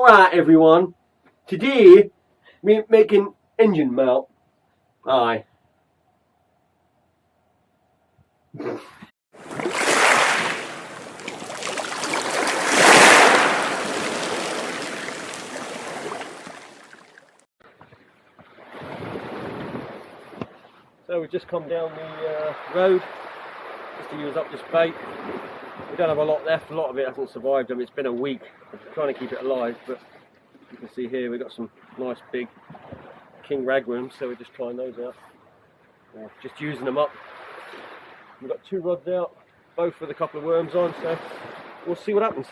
Alright everyone, today we're making engine melt. Aye. So we've just come down the road just to use up this bait. We don't have a lot left, a lot of it hasn't survived. I mean, it's been a week. I'm trying to keep it alive, but you can see here we've got some nice big king ragworms, so we're just trying those out. Just using them up. We've got 2 rods out, both with a couple of worms on, so we'll see what happens.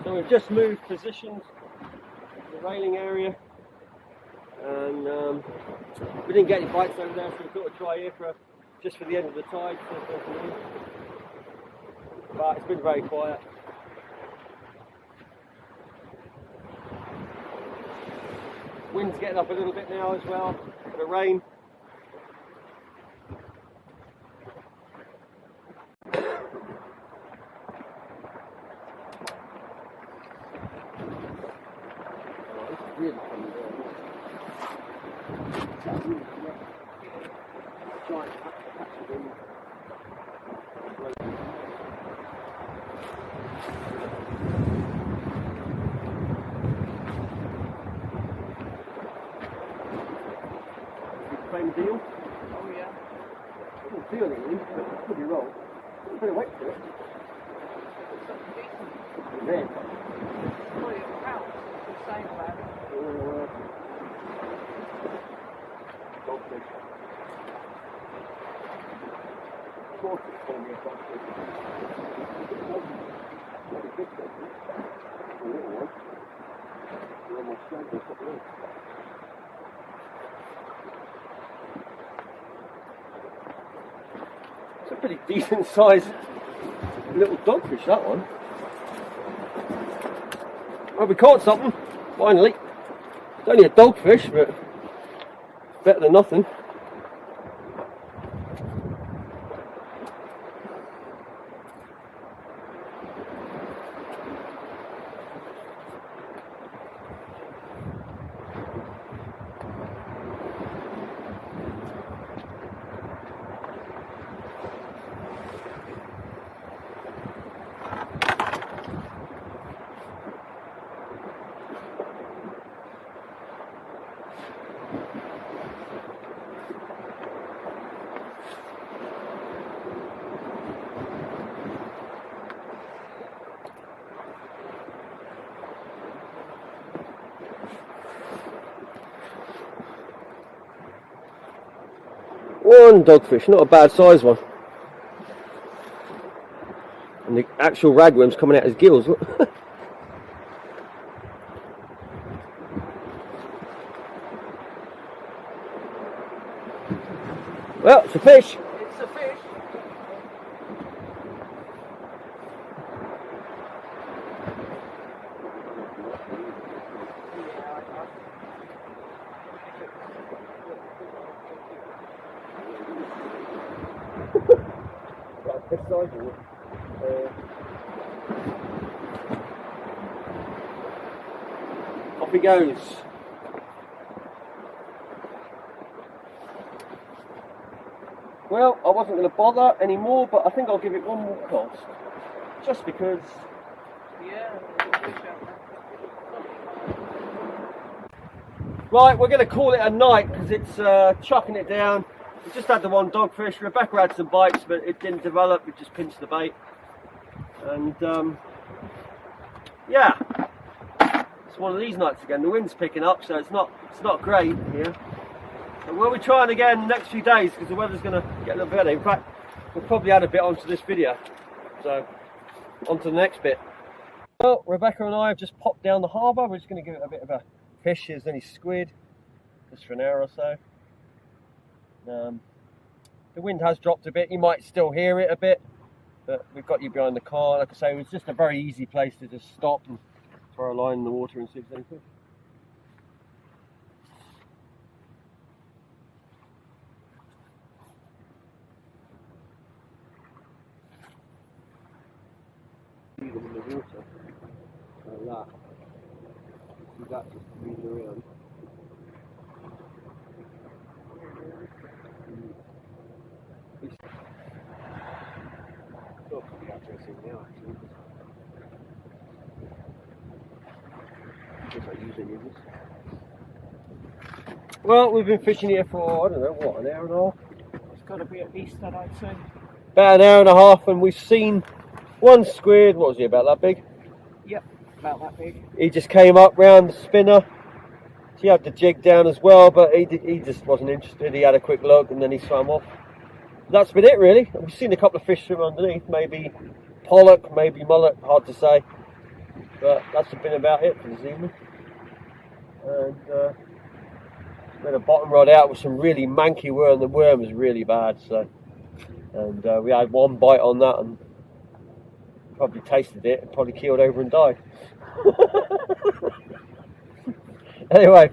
So we've just moved positions to the railing area, and we didn't get any bites over there, so we thought we'd try here just for the end of the tide. But it's been very quiet. Wind's getting up a little bit now as well, for the rain. Really coming down. Giant patch of wind. Same deal? Oh yeah. I don't feel anything, but it could be wrong. It's pretty wet for it. And then. Oh, yeah, wow. It's the same about it. Dogfish. Of course it's going to be a dogfish. Not a big dogfish. A little one. They're almost straight to the top of it. It's a pretty decent sized little dogfish, that one. Well, we caught something, finally. It's only a dogfish, but better than nothing. One dogfish, not a bad sized one. And the actual ragworm's coming out his gills. Look. Well, it's a fish. It's a fish. Off he goes. Well, I wasn't going to bother anymore, but I think I'll give it one more cast. Just because. Yeah, there's a fish out there. Right, we're going to call it a night because it's chucking it down. We just had the one dogfish. Rebecca had some bites, but it didn't develop. We just pinched the bait. And yeah, it's one of these nights again. The wind's picking up, so it's not great here. But we'll be trying again the next few days because the weather's going to get a little better. In fact, we'll probably add a bit onto this video. So, on to the next bit. Well, Rebecca and I have just popped down the harbour. We're just going to give it a bit of a fish. There's any squid, just for an hour or so. The wind has dropped a bit. You might still hear it a bit. But we've got you behind the car. Like I say, it was just a very easy place to just stop and throw a line in the water and see if there's any fish. See them in the water, like that. See that just moving around. Oh, the addressing now actually. Guess I use any of this. Well, we've been fishing here for, I don't know, what, an hour and a half? It's got to be at least that, I'd say. About an hour and a half, and we've seen one squid. What was he, about that big? Yep, about that big. He just came up round the spinner. He had the jig down as well, but he just wasn't interested. He had a quick look and then he swam off. That's been it really. We've seen a couple of fish swim underneath, maybe pollack, maybe mullet, hard to say. But that's been about it for this evening. And we had a bottom rod out with some really manky worm. The worm was really bad, so. And we had one bite on that and probably tasted it and probably keeled over and died. Anyway,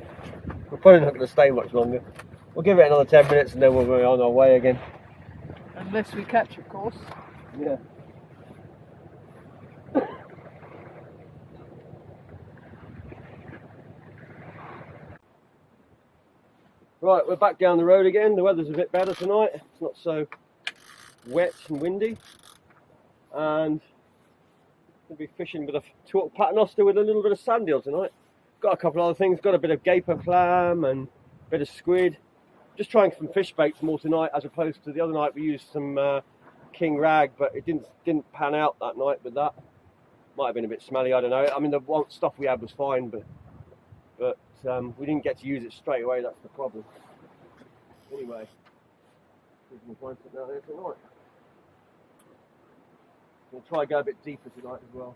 we're probably not going to stay much longer. We'll give it another 10 minutes and then we'll be on our way again. Unless we catch, of course. Yeah. Right, we're back down the road again. The weather's a bit better tonight. It's not so wet and windy. And we'll be fishing with a paternoster with a little bit of sandeel tonight. Got a couple of other things. Got a bit of gaper clam and a bit of squid. Just trying some fish baits more tonight, as opposed to the other night we used some king rag, but it didn't pan out that night with that. Might have been a bit smelly, I don't know. I mean, the stuff we had was fine, but we didn't get to use it straight away. That's the problem. Anyway, we can find something out there tonight. We'll try and go a bit deeper tonight as well.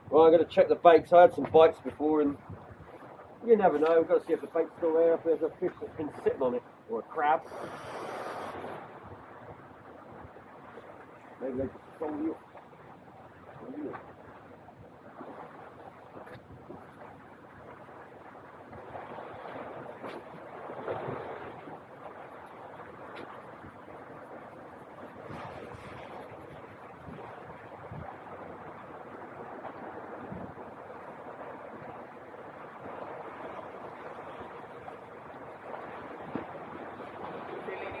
Well, I'm going to check the baits. I had some bites before, and you never know. We've got to see if the bait's still there, if there's a fish that's been sitting on it, or a crab. Maybe they just stole you.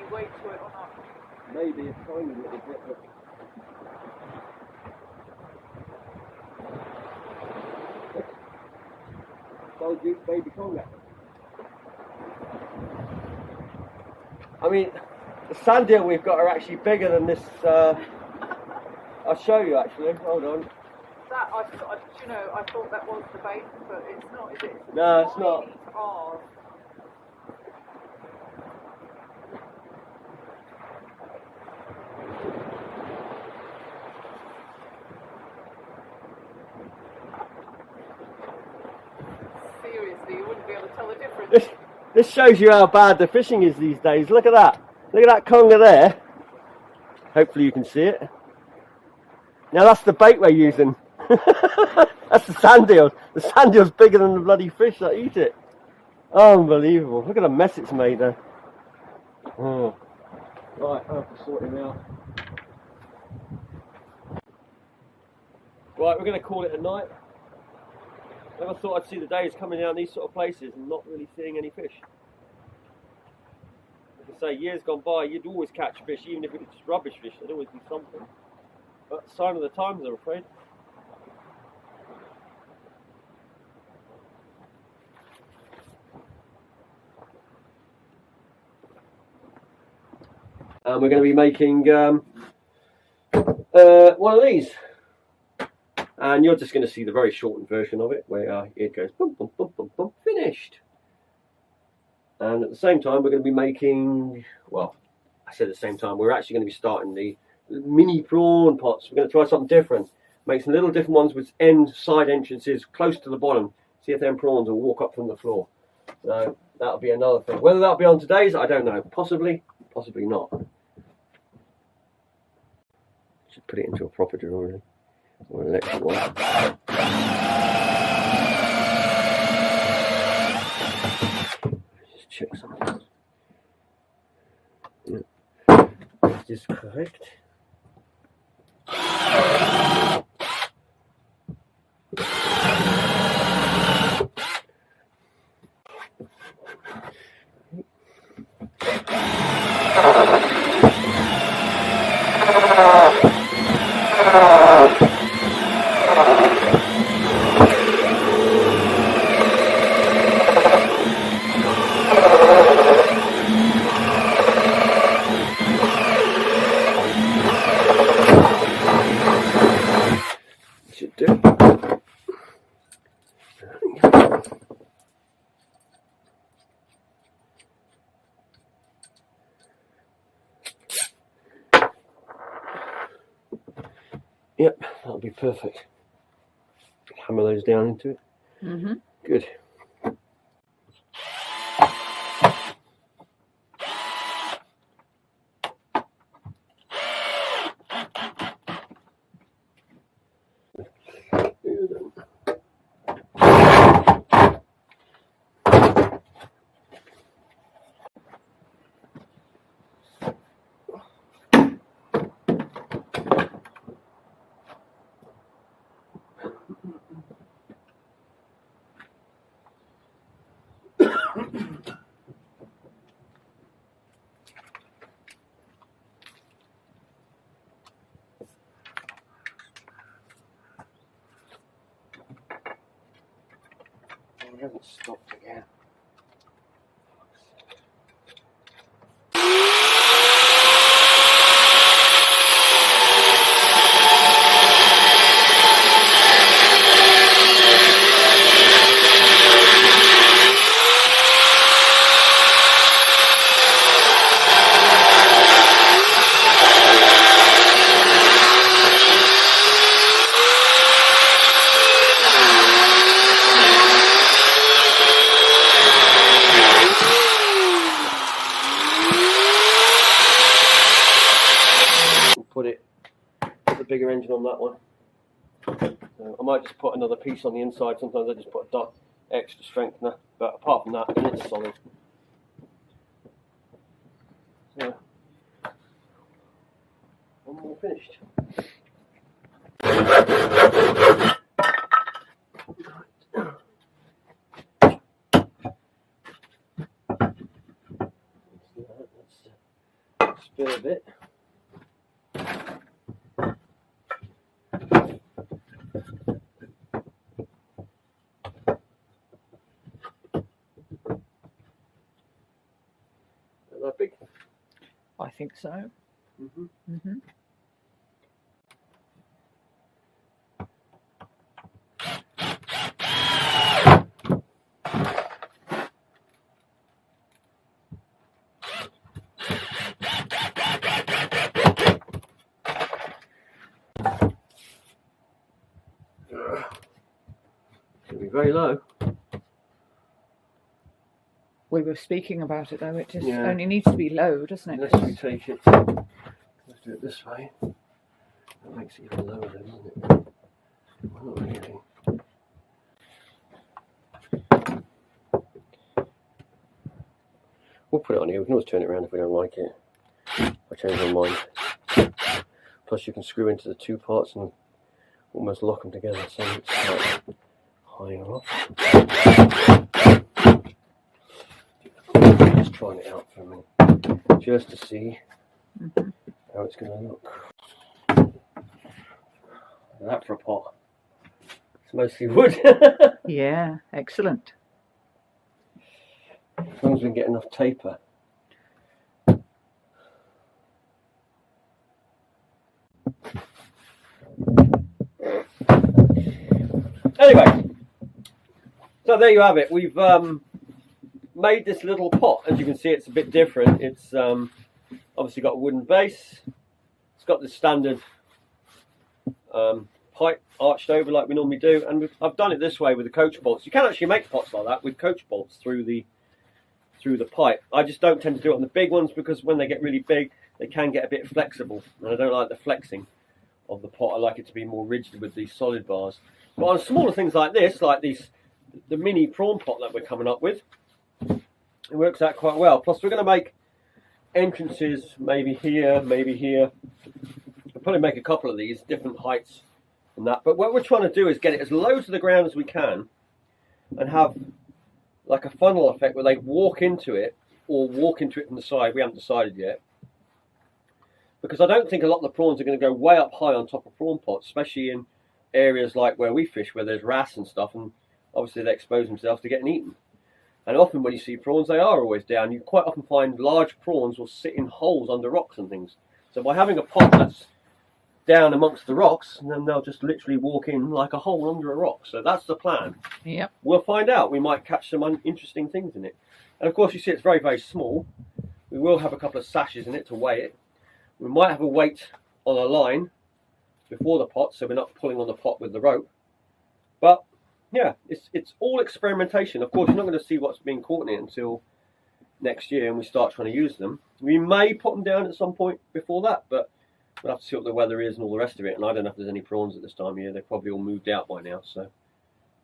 Weight to it or not? Maybe a tiny little bit, but told you, baby conger. I mean, the sandeel we've got are actually bigger than this. I'll show you actually. Hold on. That I thought that was the bait, but it's not, is it? No, it's not. Hard. You wouldn't be able to tell the difference. This shows you how bad the fishing is these days. Look at that. Look at that conger there. Hopefully you can see it. Now that's the bait we're using. That's the sandeel. The sandeel's bigger than the bloody fish that eat it. Unbelievable. Look at the mess it's made there. Oh. Right, I have to sort him out. Right, we're going to call it a night. Never thought I'd see the days coming down these sort of places and not really seeing any fish. Like say, years gone by, you'd always catch fish, even if it was just rubbish fish. There'd always be something. But sign of the times, I'm afraid. And we're going to be making one of these. And you're just going to see the very shortened version of it, where it goes boom, boom, boom, boom, boom, finished. And at the same time, we're going to be making, well, I said at the same time, we're actually going to be starting the mini prawn pots. We're going to try something different. Make some little different ones with side entrances close to the bottom. See if them prawns will walk up from the floor. So that'll be another thing. Whether that'll be on today's, I don't know. Possibly, possibly not. Should put it into a proper drawing or an electric one. Just check something. Is this correct? Should do. Yep, that'll be perfect. Hammer those down into it. Mm-hmm. Good. We haven't stopped again. Put the bigger engine on that one. I might just put another piece on the inside. Sometimes I just put a dot extra strengthener, but apart from that, it's solid. So, one more finished. Let's spill a bit. That big? I think so. Mm-hmm. Mm-hmm. Should be very low. We were speaking about it though, it just Yeah. only needs to be low, doesn't it? Unless we take it, let's do it this way. That makes it even lower then, doesn't it? Well, not really. We'll put it on here. We can always turn it around if we don't like it. I change my mind. Plus you can screw into the two parts and almost lock them together so it's like higher up. Just trying it out for a minute. just to see Mm-hmm. how it's going to look. That for a pot. It's mostly wood. Yeah, excellent. As long as we can get enough taper. Anyway, so there you have it. We've made this little pot. As you can see, it's a bit different. It's obviously got a wooden base. It's got the standard pipe arched over like we normally do, and I've done it this way with the coach bolts. You can actually make pots like that with coach bolts through the pipe. I just don't tend to do it on the big ones because when they get really big, they can get a bit flexible, and I don't like the flexing of the pot. I like it to be more rigid with these solid bars. But on smaller things like this, like the mini prawn pot that we're coming up with, it works out quite well. Plus, we're going to make entrances maybe here, maybe here. We'll probably make a couple of these, different heights and that. But what we're trying to do is get it as low to the ground as we can and have like a funnel effect where they walk into it or walk into it from the side. We haven't decided yet. Because I don't think a lot of the prawns are going to go way up high on top of prawn pots, especially in areas like where we fish, where there's wrasse and stuff, and obviously they expose themselves to getting eaten. And often when you see prawns, they are always down. You quite often find large prawns will sit in holes under rocks and things. So by having a pot that's down amongst the rocks, and then they'll just literally walk in like a hole under a rock. So that's the plan. Yep. We'll find out. We might catch some interesting things in it. And of course, you see it's very, very small. We will have a couple of sashes in it to weigh it. We might have a weight on a line before the pot, so we're not pulling on the pot with the rope. But yeah, it's all experimentation. Of course, you're not going to see what's being caught in it until next year and we start trying to use them. We may put them down at some point before that, but we'll have to see what the weather is and all the rest of it. And I don't know if there's any prawns at this time of year. They're probably all moved out by now, so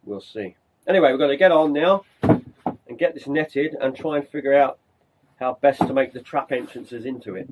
we'll see. Anyway, we're going to get on now and get this netted and try and figure out how best to make the trap entrances into it.